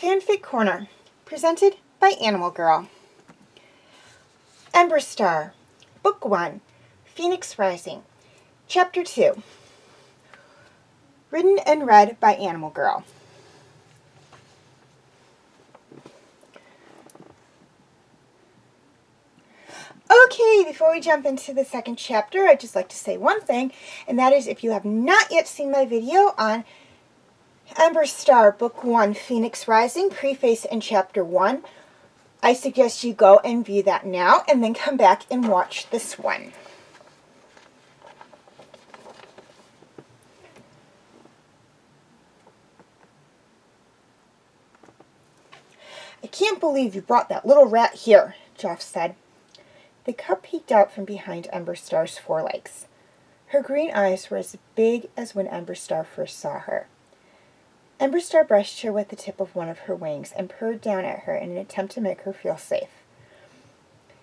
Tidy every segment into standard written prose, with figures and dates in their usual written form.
Fanfic Corner, presented by Animal Girl. Ember Star, Book 1, Phoenix Rising, Chapter 2. Written and read by Animal Girl. Okay, before we jump into the second chapter, I'd just like to say one thing, and that is if you have not yet seen my video on Ember Star, Book 1, Phoenix Rising, Preface and Chapter 1, I suggest you go and view that now, and then come back and watch this one. I can't believe you brought that little rat here, Joff said. The cub peeked out from behind Ember Star's forelegs. Her green eyes were as big as when Ember Star first saw her. Ember Star brushed her with the tip of one of her wings and purred down at her in an attempt to make her feel safe.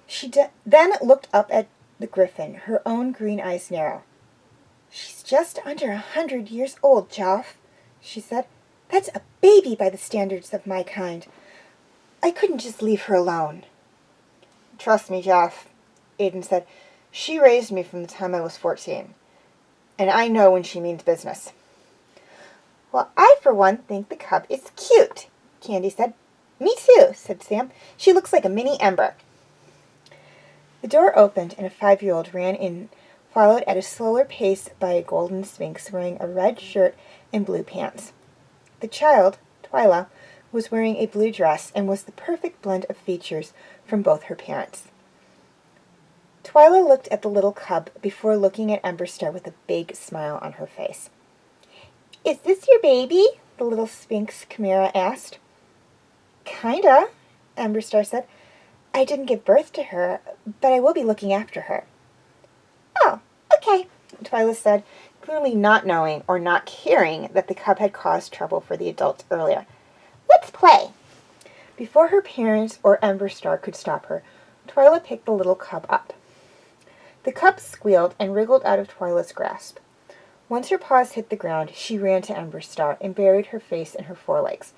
She then looked up at the griffin, her own green eyes narrow. "She's just under 100 years old, Joff," she said. "That's a baby by the standards of my kind. I couldn't just leave her alone." "Trust me, Joff," Aiden said. "She raised me from the time I was 14. And I know when she means business." "Well, I, for one, think the cub is cute," Candy said. "Me too," said Sam. "She looks like a mini Ember." The door opened and a 5-year-old ran in, followed at a slower pace by a golden sphinx wearing a red shirt and blue pants. The child, Twyla, was wearing a blue dress and was the perfect blend of features from both her parents. Twyla looked at the little cub before looking at Ember Star with a big smile on her face. "Is this your baby?" the little Sphinx Chimera asked. "Kinda," Ember Star said. "I didn't give birth to her, but I will be looking after her." "Oh, okay," Twyla said, clearly not knowing or not caring that the cub had caused trouble for the adults earlier. "Let's play." Before her parents or Ember Star could stop her, Twyla picked the little cub up. The cub squealed and wriggled out of Twyla's grasp. Once her paws hit the ground, she ran to Ember Star and buried her face in her forelegs,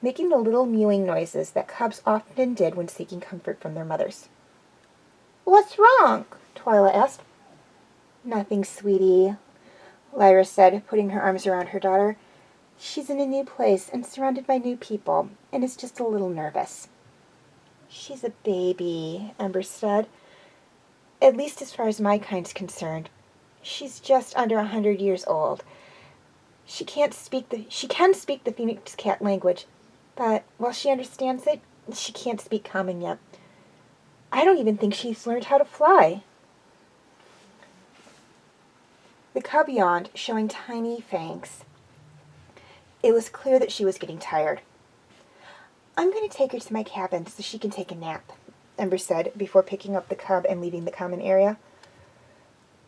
making the little mewing noises that cubs often did when seeking comfort from their mothers. "What's wrong?" Twyla asked. "Nothing, sweetie," Lyra said, putting her arms around her daughter. "She's in a new place and surrounded by new people, and is just a little nervous." "She's a baby," Ember said. "At least as far as my kind's concerned. She's just under 100 years old. She can speak the Phoenix Cat language, but while she understands it, she can't speak common yet. I don't even think she's learned how to fly." The cub yawned, showing tiny fangs. It was clear that she was getting tired. "I'm going to take her to my cabin so she can take a nap," Ember said, before picking up the cub and leaving the common area.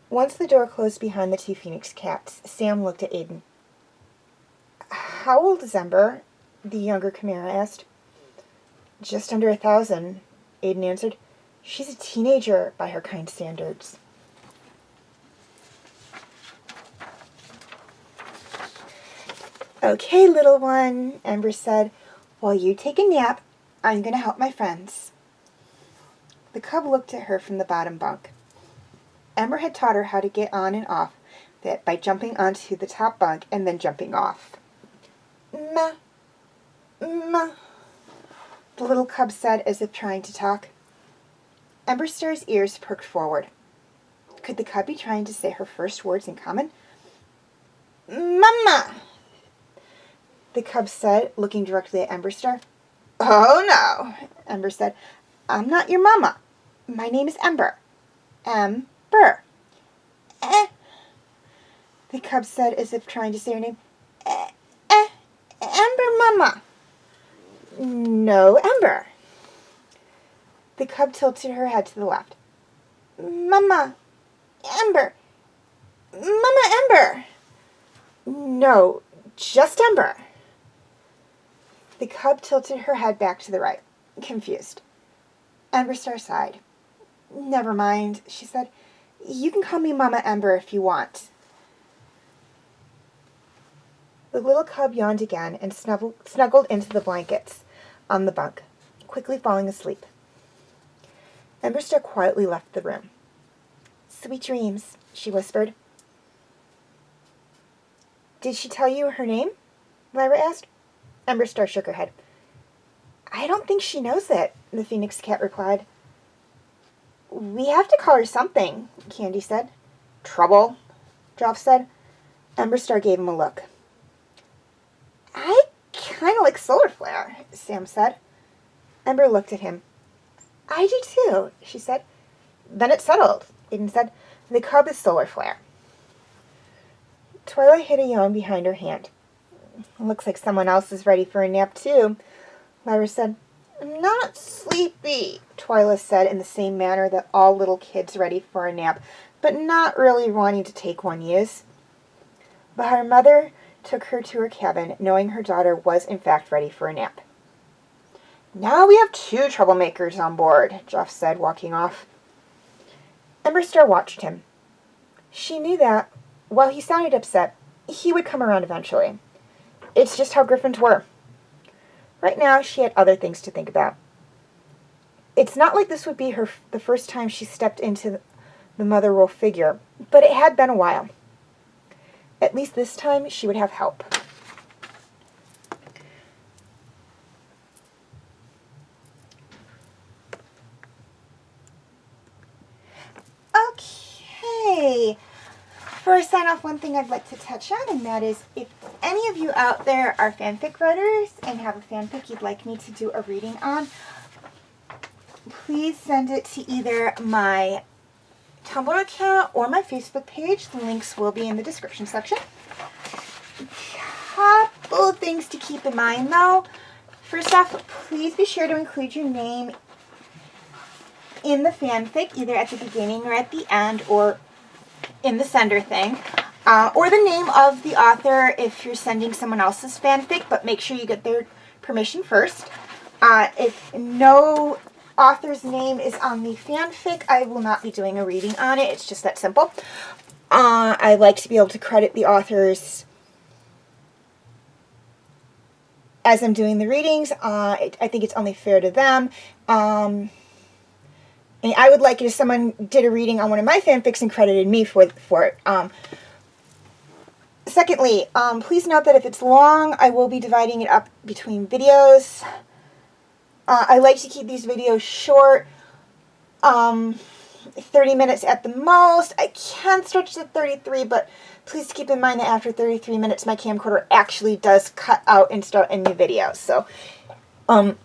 Once the door closed behind the two Phoenix Cats, Sam looked at Aiden. "How old is Ember?" the younger Chimera asked. "Just under 1,000, Aiden answered. "She's a teenager by her kind standards." "Okay, little one," Ember said. "While you take a nap, I'm going to help my friends." The cub looked at her from the bottom bunk. Ember had taught her how to get on and off that by jumping onto the top bunk and then jumping off. "Ma, ma," the little cub said as if trying to talk. Ember Star's ears perked forward. Could the cub be trying to say her first words in common? "Mama," the cub said, looking directly at Ember Star. "Oh, no," Ember said. "I'm not your mama. My name is Ember. Ember." The cub said as if trying to say her name. Ember Mama." "No, Ember." The cub tilted her head to the left. "Mama, Ember. Mama Ember." "No, just Ember." The cub tilted her head back to the right, confused. Ember Star sighed. "Never mind," she said. "You can call me Mama Ember if you want." The little cub yawned again and snuggled into the blankets on the bunk, quickly falling asleep. Ember Star quietly left the room. "Sweet dreams," she whispered. "Did she tell you her name?" Lyra asked. Ember Star shook her head. "I don't think she knows it," the Phoenix Cat replied. "We have to call her something," Candy said. "Trouble," Joff said. Ember Star gave him a look. "I kind of like Solar Flare," Sam said. Ember looked at him. "I do too," she said. "Then it's settled," Aiden said. "The cub is Solar Flare." Twilight hid a yawn behind her hand. "Looks like someone else is ready for a nap too," Lyra said. "I'm not sleepy," Twyla said in the same manner that all little kids ready for a nap, but not really wanting to take one use. But her mother took her to her cabin, knowing her daughter was in fact ready for a nap. "Now we have 2 troublemakers on board," Joff said, walking off. Ember Star watched him. She knew that, while he sounded upset, he would come around eventually. It's just how Griffins were. Right now, she had other things to think about. It's not like this would be the first time she stepped into the mother role figure, but it had been a while. At least this time, she would have help. Okay. For a sign-off, one thing I'd like to touch on, and that is if any of you out there are fanfic writers and have a fanfic you'd like me to do a reading on, please send it to either my Tumblr account or my Facebook page. The links will be in the description section. Couple of things to keep in mind though. First off, please be sure to include your name in the fanfic, either at the beginning or at the end, or in the sender thing, or the name of the author if you're sending someone else's fanfic, but make sure you get their permission first. If no author's name is on the fanfic, I will not be doing a reading on it. It's just that simple. I like to be able to credit the authors as I'm doing the readings. I think it's only fair to them. And I would like it if someone did a reading on one of my fanfics and credited me for it. Secondly, please note that if it's long, I will be dividing it up between videos. I like to keep these videos short, 30 minutes at the most. I can stretch to 33, but please keep in mind that after 33 minutes, my camcorder actually does cut out and start a new video. So, I'm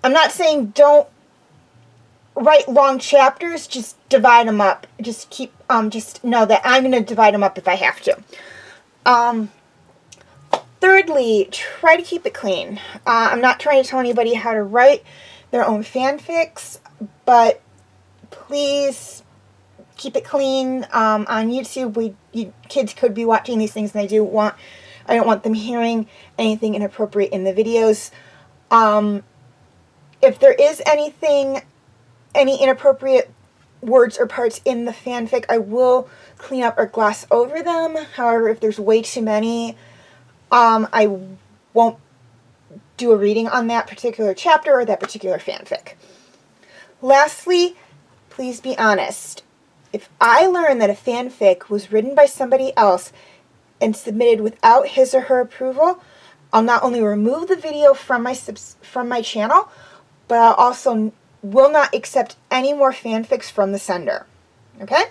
not saying don't write long chapters, just divide them up. Just just know that I'm going to divide them up if I have to. Thirdly, try to keep it clean. I'm not trying to tell anybody how to write their own fanfics, but please keep it clean. On YouTube, kids could be watching these things, and I don't want them hearing anything inappropriate in the videos. If there is any inappropriate words or parts in the fanfic, I will clean up or gloss over them. However, if there's way too many, I won't do a reading on that particular chapter or that particular fanfic. Lastly, please be honest. If I learn that a fanfic was written by somebody else and submitted without his or her approval, I'll not only remove the video from my channel, but I'll also will not accept any more fanfics from the sender. Okay?